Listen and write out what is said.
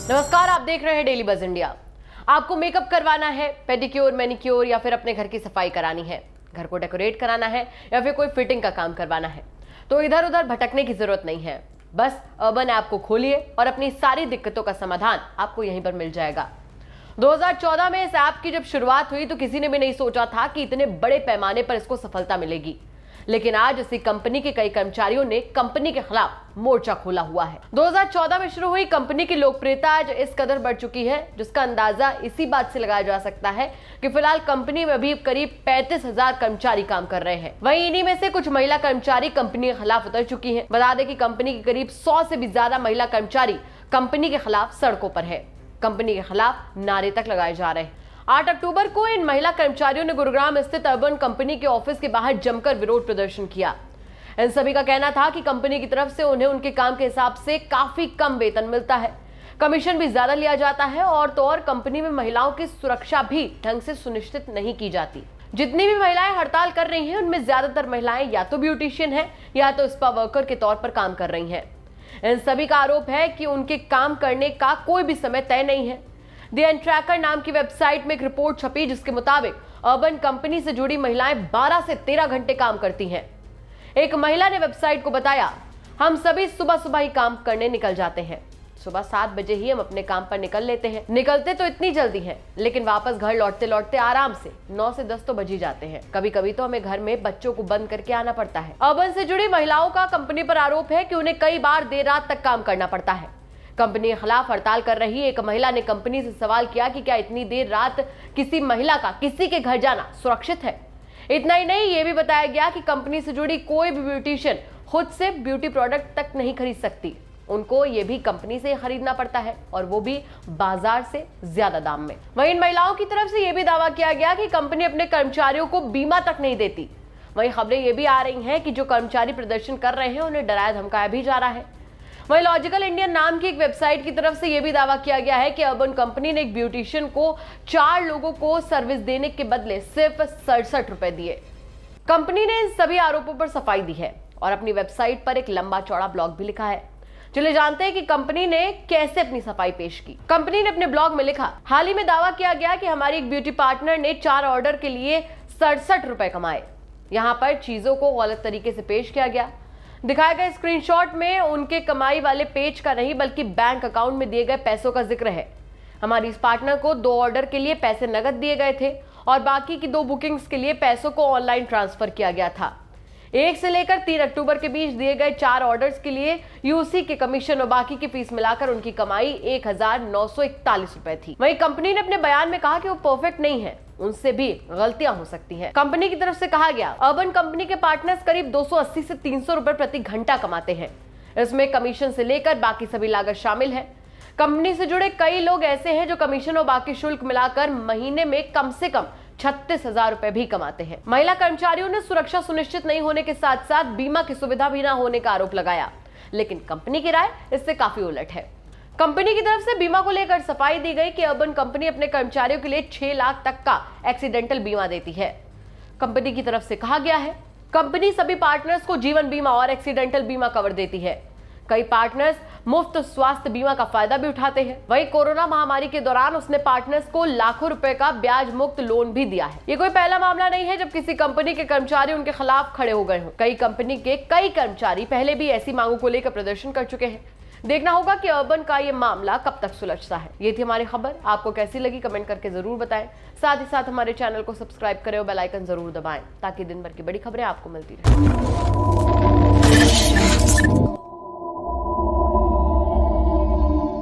नमस्कार, आप देख रहे हैं डेली बज इंडिया। आपको मेकअप करवाना है, पेडिक्योर, मैनिक्योर या फिर अपने घर की सफाई करानी है, घर को डेकोरेट कराना है या फिर कोई फिटिंग का काम करवाना है, तो इधर उधर भटकने की जरूरत नहीं है। बस अर्बन ऐप को खोलिए और अपनी सारी दिक्कतों का समाधान आपको यहीं पर मिल जाएगा। 2014 में इस ऐप की जब शुरुआत हुई तो किसी ने भी नहीं सोचा था कि इतने बड़े पैमाने पर इसको सफलता मिलेगी, लेकिन आज इसी कंपनी के कई कर्मचारियों ने कंपनी के खिलाफ मोर्चा खोला हुआ है। 2014 में शुरू हुई कंपनी की लोकप्रियता आज इस कदर बढ़ चुकी है, जिसका अंदाजा इसी बात से लगाया जा सकता है कि फिलहाल कंपनी में अभी करीब 35,000 कर्मचारी काम कर रहे हैं। वहीं इन्हीं में से कुछ महिला कर्मचारी कंपनी के खिलाफ उतर चुकी हैं। बता दें कि कंपनी के करीब 100 से भी ज्यादा महिला कर्मचारी कंपनी के खिलाफ सड़कों पर है। कंपनी के खिलाफ नारे तक लगाए जा रहे हैं। 8 अक्टूबर को इन महिला कर्मचारियों ने गुरुग्राम स्थित अर्बन कंपनी के ऑफिस के बाहर जमकर विरोध प्रदर्शन किया। इन सभी का कहना था कि कंपनी की तरफ से उन्हें उनके काम के हिसाब से काफी कम वेतन मिलता है, कमीशन भी ज्यादा लिया जाता है और तो और कंपनी में महिलाओं की सुरक्षा भी ढंग से सुनिश्चित नहीं की जाती। जितनी भी महिलाएं हड़ताल कर रही हैं उनमें ज्यादातर महिलाएं या तो ब्यूटिशियन है या तो स्पा वर्कर के तौर पर काम कर रही हैं। इन सभी का आरोप है कि उनके काम करने का कोई भी समय तय नहीं है। द एंड ट्रैकर नाम की वेबसाइट में एक रिपोर्ट छपी जिसके मुताबिक अर्बन कंपनी से जुड़ी महिलाएं 12 से 13 घंटे काम करती हैं। एक महिला ने वेबसाइट को बताया, हम सभी सुबह सुबह ही काम करने निकल जाते हैं। सुबह 7 बजे ही हम अपने काम पर निकल लेते हैं। निकलते तो इतनी जल्दी हैं, लेकिन वापस घर लौटते लौटते आराम से 9 से 10 तो बज ही जाते हैं। कभी कभी तो हमें घर में बच्चों को बंद करके आना पड़ता है। अर्बन से जुड़ी महिलाओं का कंपनी पर आरोप है कि उन्हें कई बार देर रात तक काम करना पड़ता है। कंपनी के खिलाफ हड़ताल कर रही एक महिला ने कंपनी से सवाल किया कि क्या इतनी देर रात किसी महिला का किसी के घर जाना सुरक्षित है। इतना ही नहीं, ये भी बताया गया कि कंपनी से जुड़ी कोई भी ब्यूटिशियन खुद से ब्यूटी प्रोडक्ट तक नहीं खरीद सकती। उनको ये भी कंपनी से खरीदना पड़ता है और वो भी बाजार से ज्यादा दाम में। वहीं इन महिलाओं की तरफ से यह भी दावा किया गया कि कंपनी अपने कर्मचारियों को बीमा तक नहीं देती। वहीं खबरें ये भी आ रही हैं कि जो कर्मचारी प्रदर्शन कर रहे हैं उन्हें डराया धमकाया भी जा रहा है। वहीं लॉजिकल इंडियन नाम की एक वेबसाइट की तरफ से यह भी दावा किया गया है कि अर्बन कंपनी ने एक ब्यूटिशियन को 4 लोगों को सर्विस देने के बदले सिर्फ 67 रुपए दिए। कंपनी ने इन सभी आरोपों पर सफाई दी है और अपनी वेबसाइट पर एक लंबा चौड़ा ब्लॉग भी लिखा है। चलिए जानते हैं कि कंपनी ने कैसे अपनी सफाई पेश की। कंपनी ने अपने ब्लॉग में लिखा, हाल ही में दावा किया गया कि हमारी एक ब्यूटी पार्टनर ने 4 ऑर्डर के लिए 67 रुपए कमाए। यहाँ पर चीजों को गलत तरीके से पेश किया गया। दिखाए गए स्क्रीनशॉट में उनके कमाई वाले पेज का नहीं बल्कि बैंक अकाउंट में दिए गए पैसों का जिक्र है। हमारी इस पार्टनर को 2 ऑर्डर के लिए पैसे नगद दिए गए थे और बाकी की 2 बुकिंग्स के लिए पैसों को ऑनलाइन ट्रांसफर किया गया था। 1 से लेकर 3 अक्टूबर के बीच दिए गए 4 ऑर्डर्स के लिए यूसी के कमीशन और बाकी की फीस मिलाकर उनकी कमाई 1941 रुपए थी। वहीं कंपनी ने अपने बयान में कहा कि वो परफेक्ट नहीं है, उनसे भी गलतियां हो सकती हैं। कंपनी की तरफ से कहा गया, अर्बन कंपनी के पार्टनर्स करीब 280 से 300 रुपए प्रति घंटा कमाते हैं। इसमें कमीशन से लेकर बाकी सभी लागत शामिल है। कंपनी से जुड़े कई लोग ऐसे हैं जो कमीशन और बाकी शुल्क मिलाकर महीने में कम से कम 36,000 रुपए भी कमाते हैं। महिला कर्मचारियों ने सुरक्षा सुनिश्चित नहीं होने के साथ साथ बीमा की सुविधा भी न होने का आरोप लगाया, लेकिन कंपनी की राय इससे काफी उलट है। कंपनी की तरफ से बीमा को लेकर सफाई दी गई कि अर्बन कंपनी अपने कर्मचारियों के लिए 6 लाख तक का एक्सीडेंटल बीमा देती है। कंपनी की तरफ से कहा गया है, कंपनी सभी पार्टनर्स को जीवन बीमा और एक्सीडेंटल बीमा कवर देती है। कई पार्टनर्स मुफ्त स्वास्थ्य बीमा का फायदा भी उठाते हैं। वहीं कोरोना महामारी के दौरान उसने पार्टनर्स को लाखों रुपए का ब्याज मुक्त लोन भी दिया है। ये कोई पहला मामला नहीं है जब किसी कंपनी के कर्मचारी उनके खिलाफ खड़े हो गए हों। कई कंपनी के कई कर्मचारी पहले भी ऐसी मांगों को लेकर प्रदर्शन कर चुके हैं। देखना होगा कि अर्बन का ये मामला कब तक सुलझता है। ये थी हमारी खबर, आपको कैसी लगी कमेंट करके जरूर बताएं। साथ ही साथ हमारे चैनल को सब्सक्राइब करें और बेल आइकन जरूर दबाएं ताकि दिन भर की बड़ी खबरें आपको मिलती रहें।